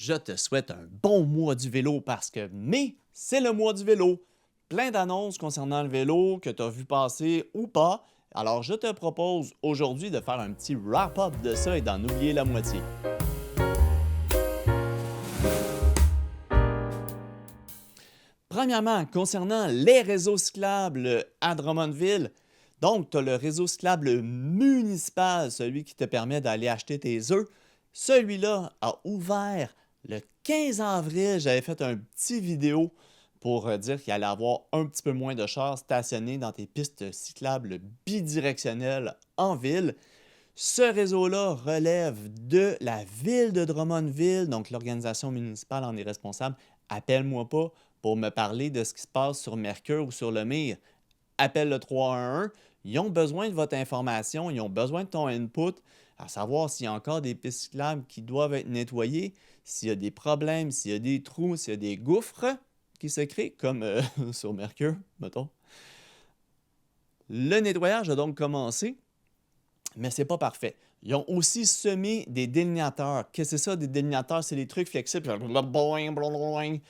Je te souhaite un bon mois du vélo parce que mai, c'est le mois du vélo. Plein d'annonces concernant le vélo que tu as vu passer ou pas. Alors, je te propose aujourd'hui de faire un petit wrap-up de ça et d'en oublier la moitié. Premièrement, concernant les réseaux cyclables à Drummondville, donc tu as le réseau cyclable municipal, celui qui te permet d'aller acheter tes œufs. Celui-là a ouvert le 15 avril. J'avais fait un petit vidéo pour dire qu'il allait y avoir un petit peu moins de chars stationnés dans tes pistes cyclables bidirectionnelles en ville. Ce réseau-là relève de la ville de Drummondville, donc l'organisation municipale en est responsable. Appelle-moi pas pour me parler de ce qui se passe sur Mercure ou sur le Mire. Appelle le 311. Ils ont besoin de votre information, ils ont besoin de ton input, à savoir s'il y a encore des pistes cyclables qui doivent être nettoyées, s'il y a des problèmes, s'il y a des trous, s'il y a des gouffres qui se créent, comme sur Mercure, mettons. Le nettoyage a donc commencé, mais ce n'est pas parfait. Ils ont aussi semé des délignateurs. Qu'est-ce que c'est ça, des délignateurs? C'est des trucs flexibles. Ils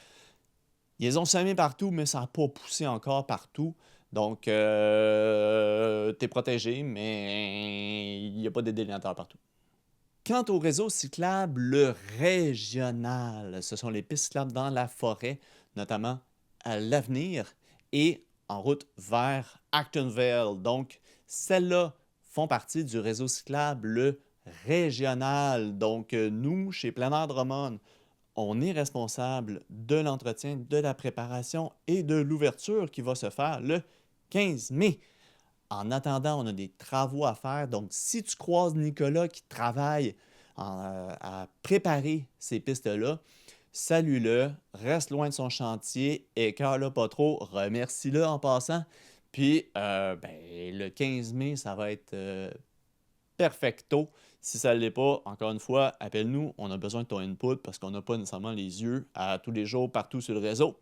les ont semés partout, mais ça n'a pas poussé encore partout. Donc, tu es protégé, mais il n'y a pas de délignateurs partout. Quant au réseau cyclable régional, ce sont les pistes cyclables dans la forêt, notamment à l'Avenir et en route vers Actonville. Donc, celles-là font partie du réseau cyclable régional. Donc, nous, chez Plein Air Drummond, on est responsable de l'entretien, de la préparation et de l'ouverture qui va se faire le 15 mai. En attendant, on a des travaux à faire. Donc, si tu croises Nicolas qui travaille à préparer ces pistes-là, salue-le, reste loin de son chantier, écœure-le pas trop, remercie-le en passant. Puis, le 15 mai, ça va être perfecto. Si ça ne l'est pas, encore une fois, appelle-nous. On a besoin de ton input parce qu'on n'a pas nécessairement les yeux à tous les jours partout sur le réseau.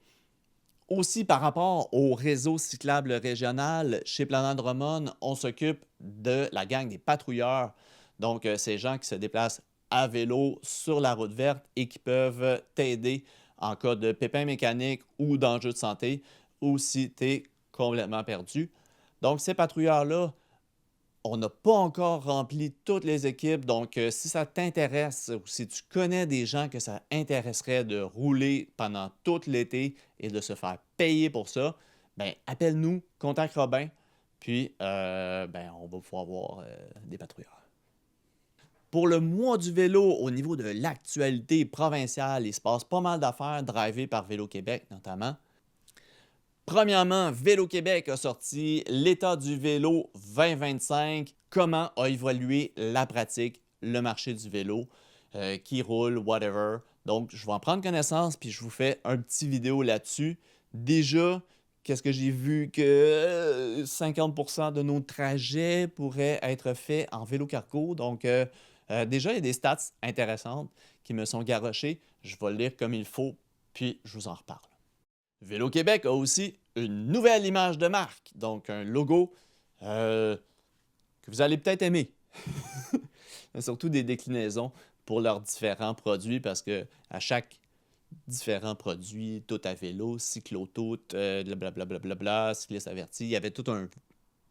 Aussi, par rapport au réseau cyclable régional, chez Plein Air Drummond, on s'occupe de la gang des patrouilleurs. Donc, ces gens qui se déplacent à vélo sur la route verte et qui peuvent t'aider en cas de pépin mécanique ou d'enjeu de santé ou si tu es complètement perdu. Donc, ces patrouilleurs-là, on n'a pas encore rempli toutes les équipes, donc si ça t'intéresse ou si tu connais des gens que ça intéresserait de rouler pendant tout l'été et de se faire payer pour ça, ben appelle-nous, contacte Robin, puis on va pouvoir avoir des patrouilleurs. Pour le mois du vélo, au niveau de l'actualité provinciale, il se passe pas mal d'affaires drivées par Vélo-Québec notamment. Premièrement, Vélo-Québec a sorti l'état du vélo 2025, comment a évolué la pratique, le marché du vélo, qui roule, whatever. Donc, je vais en prendre connaissance puis je vous fais un petit vidéo là-dessus. Déjà, qu'est-ce que j'ai vu que 50% de nos trajets pourraient être faits en vélo cargo. Donc, déjà, il y a des stats intéressantes qui me sont garochées. Je vais le lire comme il faut, puis je vous en reparle. Vélo-Québec a aussi une nouvelle image de marque, donc un logo que vous allez peut-être aimer. Surtout des déclinaisons pour leurs différents produits parce que à chaque différent produit, tout à vélo, cyclo-tout, blablabla, cycliste averti, il y avait tout un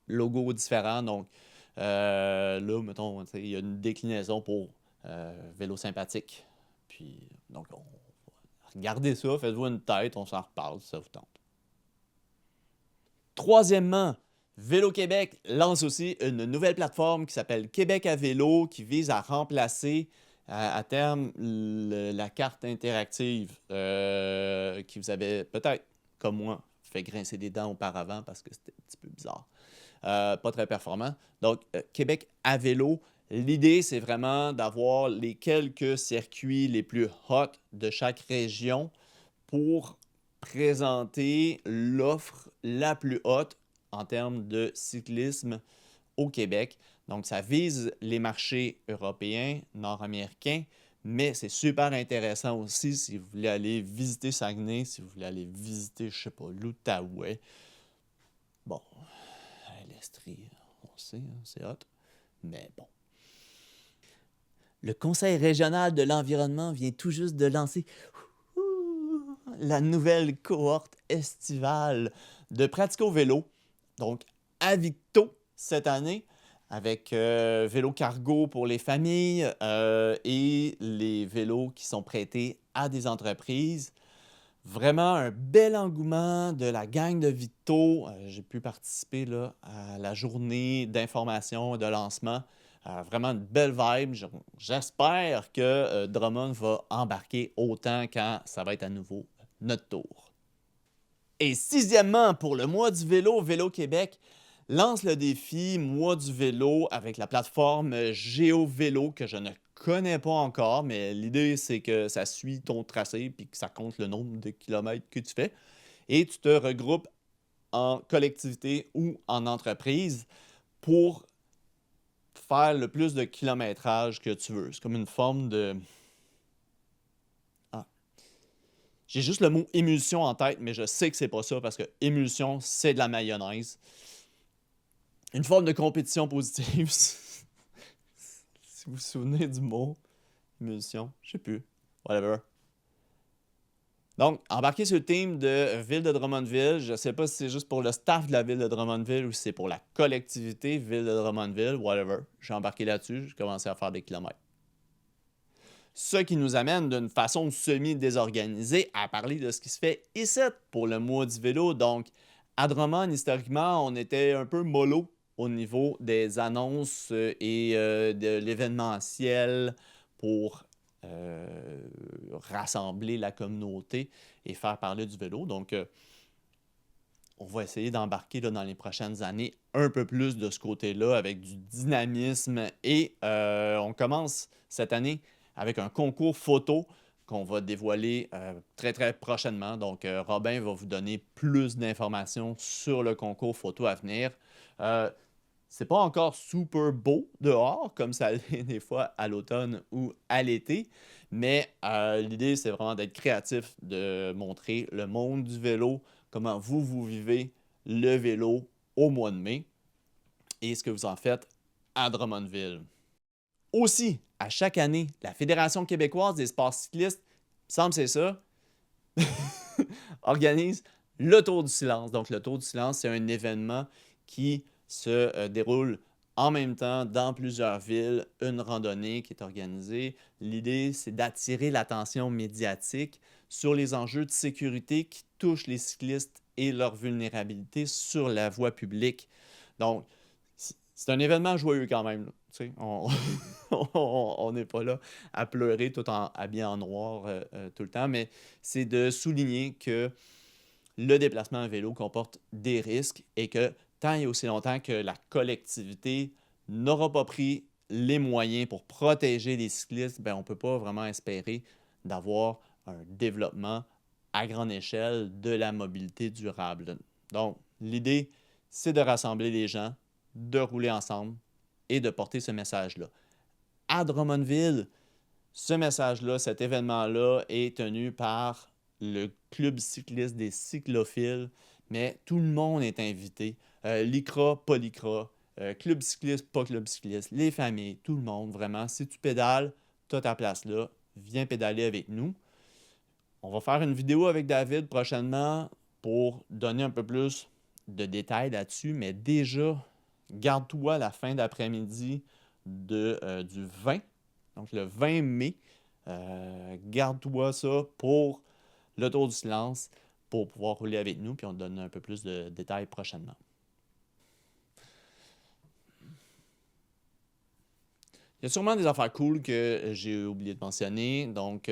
logo différent. Donc là, mettons, il y a une déclinaison pour vélo sympathique. Puis, donc, regardez ça, faites-vous une tête, on s'en reparle si ça vous tente. Troisièmement, Vélo-Québec lance aussi une nouvelle plateforme qui s'appelle Québec à vélo qui vise à remplacer à terme la carte interactive qui vous avait peut-être, comme moi, fait grincer des dents auparavant parce que c'était un petit peu bizarre. Pas très performant. Donc, Québec à vélo, l'idée, c'est vraiment d'avoir les quelques circuits les plus hot de chaque région pour présenter l'offre la plus haute en termes de cyclisme au Québec. Donc, ça vise les marchés européens, nord-américains, mais c'est super intéressant aussi si vous voulez aller visiter Saguenay, si vous voulez aller visiter, je sais pas, l'Outaouais. Bon, l'Estrie, on sait, hein, c'est hot, mais bon. Le Conseil régional de l'environnement vient tout juste de lancer la nouvelle cohorte estivale de pratico-vélo. Donc, à Victo cette année, avec vélo cargo pour les familles et les vélos qui sont prêtés à des entreprises. Vraiment un bel engouement de la gang de Victo. J'ai pu participer là, à la journée d'information et de lancement. Vraiment une belle vibe. J'espère que Drummond va embarquer autant quand ça va être à nouveau notre tour. Et sixièmement, pour le mois du vélo, Vélo Québec lance le défi Mois du vélo avec la plateforme GeoVélo que je ne connais pas encore, mais l'idée c'est que ça suit ton tracé puis que ça compte le nombre de kilomètres que tu fais et tu te regroupes en collectivité ou en entreprise pour faire le plus de kilométrage que tu veux. C'est comme une forme de... Ah. J'ai juste le mot émulsion en tête, mais je sais que c'est pas ça parce que émulsion, c'est de la mayonnaise. Une forme de compétition positive. Si vous vous souvenez du mot émulsion, je sais plus. Whatever. Donc, embarquez sur le team de Ville de Drummondville. Je ne sais pas si c'est juste pour le staff de la Ville de Drummondville ou si c'est pour la collectivité Ville de Drummondville, whatever. J'ai embarqué là-dessus, j'ai commencé à faire des kilomètres. Ce qui nous amène d'une façon semi-désorganisée à parler de ce qui se fait ici pour le mois du vélo. Donc, à Drummond, historiquement, on était un peu mollo au niveau des annonces et de l'événementiel pour rassembler la communauté et faire parler du vélo. Donc, on va essayer d'embarquer dans les prochaines années un peu plus de ce côté-là avec du dynamisme et on commence cette année avec un concours photo qu'on va dévoiler très très prochainement. Donc, Robin va vous donner plus d'informations sur le concours photo à venir. C'est pas encore super beau dehors, comme ça l'est des fois à l'automne ou à l'été, mais l'idée, c'est vraiment d'être créatif, de montrer le monde du vélo, comment vous vivez le vélo au mois de mai et ce que vous en faites à Drummondville. Aussi, à chaque année, la Fédération québécoise des sports cyclistes, il me semble que c'est ça, organise le Tour du silence. Donc, le Tour du silence, c'est un événement qui se déroule en même temps dans plusieurs villes, une randonnée qui est organisée. L'idée, c'est d'attirer l'attention médiatique sur les enjeux de sécurité qui touchent les cyclistes et leur vulnérabilité sur la voie publique. Donc, c'est un événement joyeux quand même. Tu sais, on n'est pas là à pleurer tout en habillé en noir tout le temps, mais c'est de souligner que le déplacement à vélo comporte des risques et que tant et aussi longtemps que la collectivité n'aura pas pris les moyens pour protéger les cyclistes, ben on ne peut pas vraiment espérer d'avoir un développement à grande échelle de la mobilité durable. Donc, l'idée, c'est de rassembler les gens, de rouler ensemble et de porter ce message-là. À Drummondville, ce message-là, cet événement-là est tenu par le club cycliste des cyclophiles, mais tout le monde est invité. L'ICRA, pas l'ICRA, club cycliste, pas club cycliste, les familles, tout le monde, vraiment. Si tu pédales, tu as ta place là, viens pédaler avec nous. On va faire une vidéo avec David prochainement pour donner un peu plus de détails là-dessus, mais déjà, garde-toi la fin d'après-midi du 20, donc le 20 mai. Garde-toi ça pour le Tour du silence pour pouvoir rouler avec nous, puis on te donne un peu plus de détails prochainement. Il y a sûrement des affaires cool que j'ai oublié de mentionner. Donc,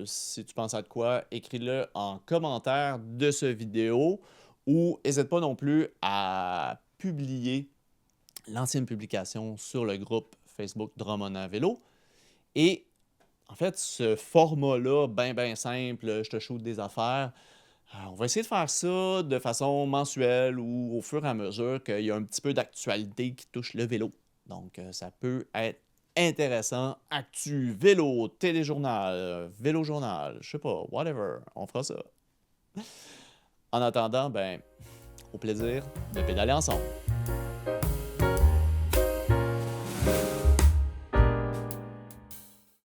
si tu penses à de quoi, écris-le en commentaire de cette vidéo ou n'hésite pas non plus à publier l'ancienne publication sur le groupe Facebook Drummond à vélo. Et en fait, ce format-là, bien simple, je te shoot des affaires, on va essayer de faire ça de façon mensuelle ou au fur et à mesure qu'il y a un petit peu d'actualité qui touche le vélo. Donc, ça peut être intéressant. Actu, vélo, téléjournal, vélo-journal, je sais pas, whatever, on fera ça. En attendant, ben, au plaisir de pédaler ensemble.